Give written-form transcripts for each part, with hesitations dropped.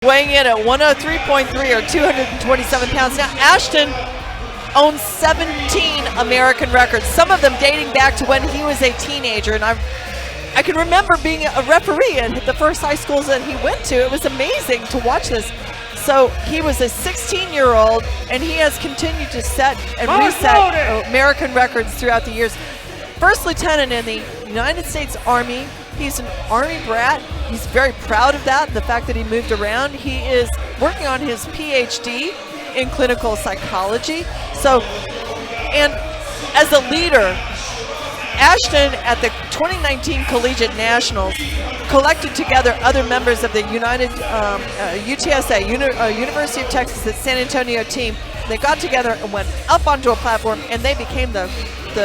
Weighing in at 103.3 or 227 pounds. Now, Ashton owns 17 American records, some of them dating back to when he was a teenager. And I can remember being a referee at the first high schools that he went to. It was amazing to watch this. So he was a 16-year-old, and he has continued to set and reset American records throughout the years. First lieutenant in the United States Army. He's an Army brat. He's very proud of that, the fact that he moved around. He is working on his PhD in clinical psychology. So, and as a leader, Ashton at the 2019 Collegiate Nationals collected together other members of the UTSA, University of Texas at San Antonio team. They got together and went up onto a platform, and they became the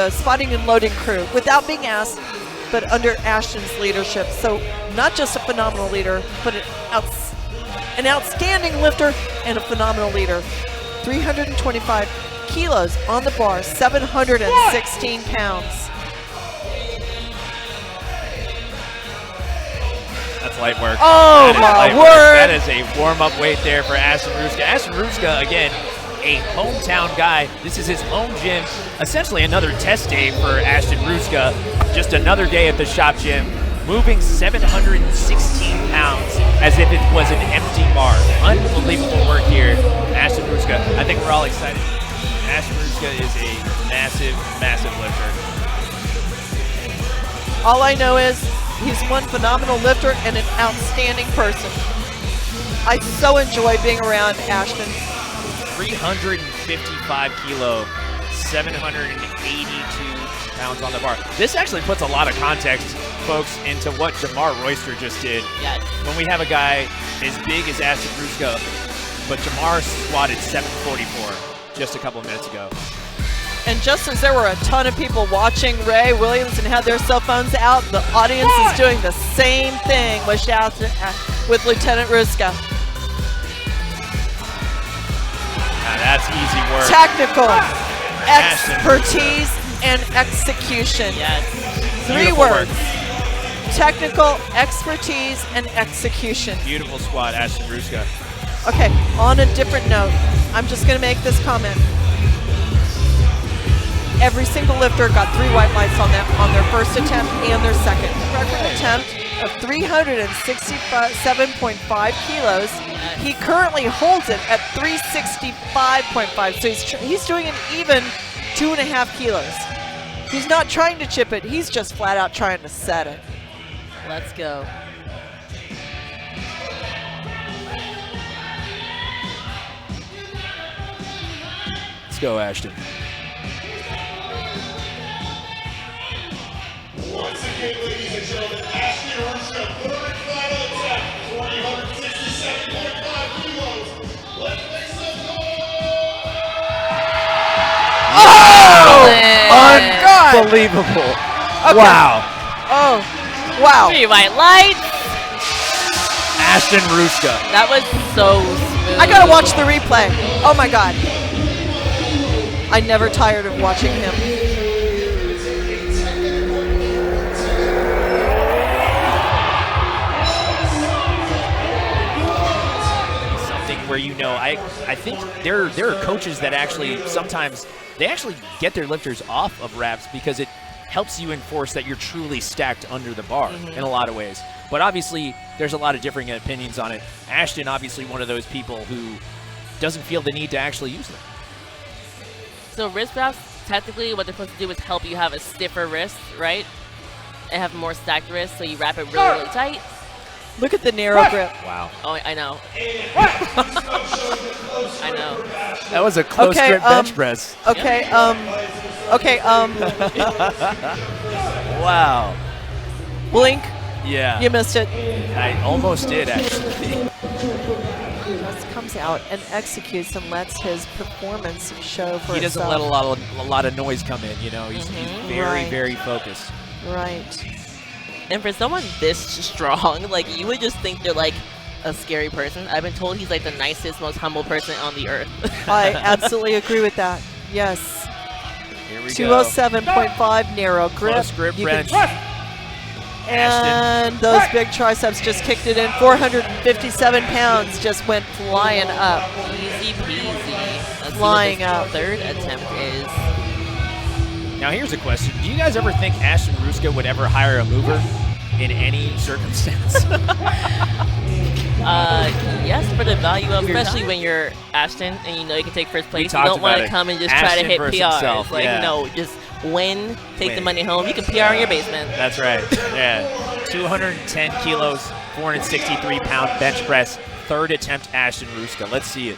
spotting and loading crew without being asked, but under Ashton's leadership. So not just a phenomenal leader, but an outstanding lifter and a phenomenal leader. 325 kilos on the bar, 716 pounds. That's light work. Oh, my word. That is a warm-up weight there for Ashton Rouska. Ashton Rouska, again, a hometown guy. This is his home gym. Essentially another test day for Ashton Rouska. Just another day at the shop gym, moving 716 pounds as if it was an empty bar. Unbelievable work here, Ashton Rouska. I think we're all excited. Ashton Rouska is a massive, massive lifter. All I know is he's one phenomenal lifter and an outstanding person. I so enjoy being around Ashton. 355 kilo, 782 pounds on the bar. This actually puts a lot of context, folks, into what Jamar Royster just did. Yes. When we have a guy as big as Ashton Rouska, but Jamar squatted 744 just a couple of minutes ago. And just as there were a ton of people watching Ray Williams and had their cell phones out, the audience is doing the same thing with Lieutenant Rouska. Now that's easy work. Technical expertise and execution. Yes. Three words. Technical expertise and execution. Beautiful squat, Ashton Rouska. Okay, on a different note, I'm just going to make this comment. Every single lifter got 3 white lights on their first attempt and their second. Record attempt of 367.5 kilos. He currently holds it at 365.5. So he's doing an even 2.5 kilos. He's not trying to chip it. He's just flat out trying to set it. Let's go. Let's go, Ashton. Once again, ladies and gentlemen, Ashton Rouska, third and final attempt, 367.5 kilos. Let's make some noise! Oh! Unbelievable. Okay. Wow. Oh, wow. 3 white lights. Ashton Rouska. That was so smooth. I gotta watch the replay. Oh my God. I never tired of watching him. Where I think there are coaches that actually sometimes they actually get their lifters off of reps because it helps you enforce that you're truly stacked under the bar in a lot of ways. But obviously there's a lot of differing opinions on it. Ashton obviously one of those people who doesn't feel the need to actually use them. So wrist wraps, technically what they're supposed to do is help you have a stiffer wrist, right? And have more stacked wrists, so you wrap it really, really tight. Look at the narrow grip. Wow. Oh, I know. I know. That was a close grip bench press. Okay, Wow. Blink. Yeah. You missed it. I almost did, actually. Just comes out and executes and lets his performance show for He doesn't itself. let a lot of noise come in, you know. He's very, Right. very focused. Right. And for someone this strong, like, you would just think they're like a scary person. I've been told he's like the nicest, most humble person on the earth. I absolutely agree with that. Yes. Here we go. 207.5 narrow grip. Close grip You can wrench. And those big triceps just kicked it in. 457 pounds just went flying up. Easy peasy. Let's Flying see what up. this third attempt is. Now here's a question. Do you guys ever think Ashton Ruska would ever hire a mover in any circumstance? Yes, for the value of your Especially time. When you're Ashton and you know you can take first place. You talked don't want about to it. come and just try to Ashton hit versus PRs. himself, Like, yeah. no, just win, take the Win. money home. You can PR in your basement. That's right. Yeah. 210 kilos, 463-pound bench press. Third attempt, Ashton Ruska. Let's see it.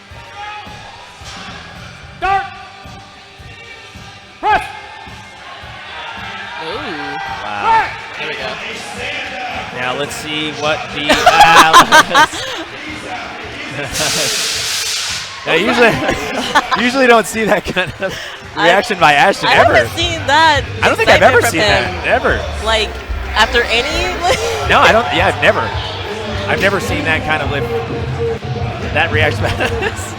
Start. Press. Ooh. Wow. There we go. Now let's see what the. Now usually don't see that kind of reaction by Ashton I ever. haven't seen that. I don't think I've ever excitement seen from that him. ever. Like after any. No, I don't. Yeah, never. I've never seen that kind of that reaction. Nice.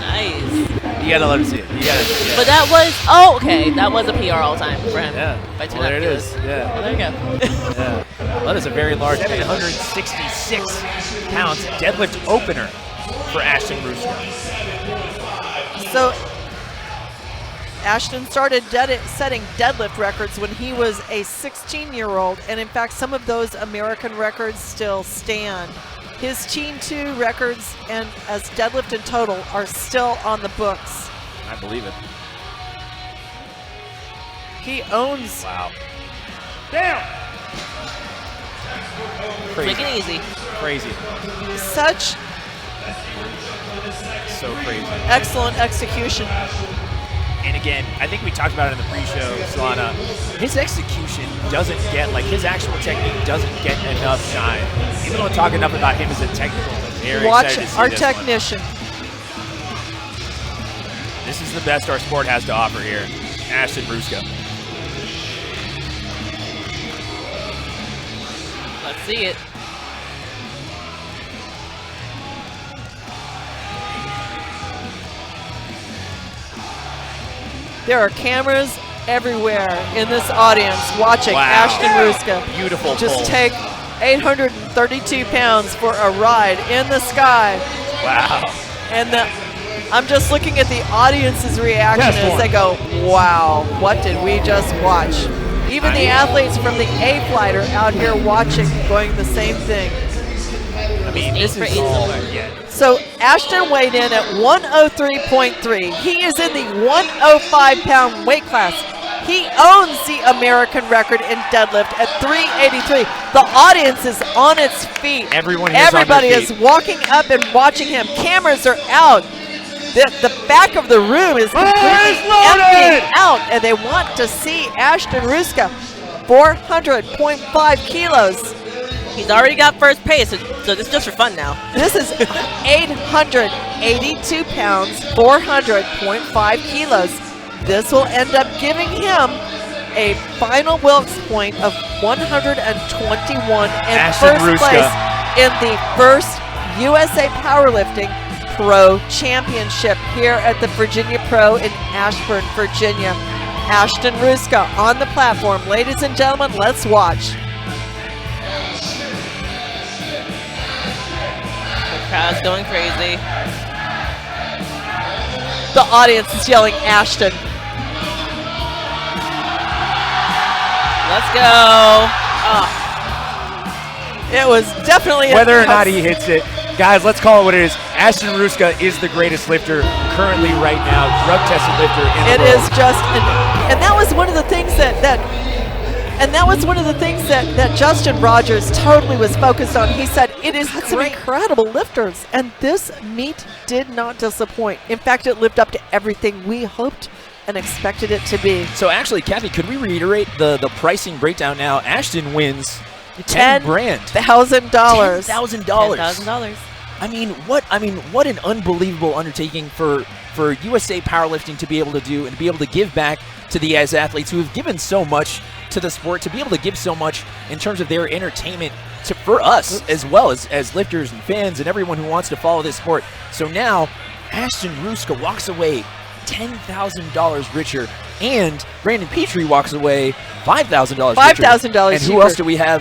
You gotta let him see it. You gotta. Yeah. But that was okay. That was a PR all time for him. Yeah. By 2.5 Well, there it kilos. is. Yeah. Well, there you go. Yeah. Well, that is a very large 766 pounds deadlift opener for Ashton Ruska. So Ashton started setting deadlift records when he was a 16-year-old, and in fact, some of those American records still stand. His Teen 2 records and as deadlift in total are still on the books. I believe it. He owns. Wow. Down. Crazy. Make it easy. Crazy. Such So crazy. excellent execution. And again, I think we talked about it in the pre-show, Solana. His execution doesn't get, his actual technique doesn't get enough shine. Even though I talk enough about him as a technical, very Watch excited to see our this one. technician. This is the best our sport has to offer here. Ashton Ruska. Let's see it. There are cameras everywhere in this audience watching Wow. Ashton Ruska Beautiful just pull. take 832 pounds for a ride in the sky. Wow. And I'm just looking at the audience's reaction Test as one. they go, wow, what did we just watch? Even the athletes from the A flight are out here watching, going the same thing. I mean, this for is 8 so all. far. Yeah. So Ashton weighed in at 103.3. He is in the 105-pound weight class. He owns the American record in deadlift at 383. The audience is on its feet. Everyone here's on their Everybody feet. is walking up and watching him. Cameras are out. The back of the room is completely emptying out, and they want to see Ashton Ruska, 400.5 kilos. He's already got first pace, so this is just for fun now. This is 882 pounds, 400.5 kilos. This will end up giving him a final Wilks point of 121 and Ashton first Ruska. place in the first USA Powerlifting Pro Championship here at the Virginia Pro in Ashburn, Virginia. Ashton Ruska on the platform. Ladies and gentlemen, let's watch. The crowd's going crazy. The audience is yelling Ashton. Let's go. It was definitely Whether or not he hits it, guys, let's call it what it is. Ashton Ruska is the greatest lifter currently right now, drug-tested lifter in the It world. is just, and that was one of the things that Justin Rogers totally was focused on. He said, it is some incredible lifters, and this meet did not disappoint. In fact, it lived up to everything we hoped and expected it to be. So actually, Kathy, could we reiterate the pricing breakdown now? Ashton wins 10 grand. $10,000. $10,000. $10,000. I mean, what an unbelievable undertaking for USA Powerlifting to be able to do and to be able to give back to these athletes who have given so much to the sport, to be able to give so much in terms of their entertainment for us as well as lifters and fans and everyone who wants to follow this sport. So now Ashton Ruska walks away $10,000 richer, and Brandon PITRE walks away $5,000 richer. $5,000 And who cheaper. else do we have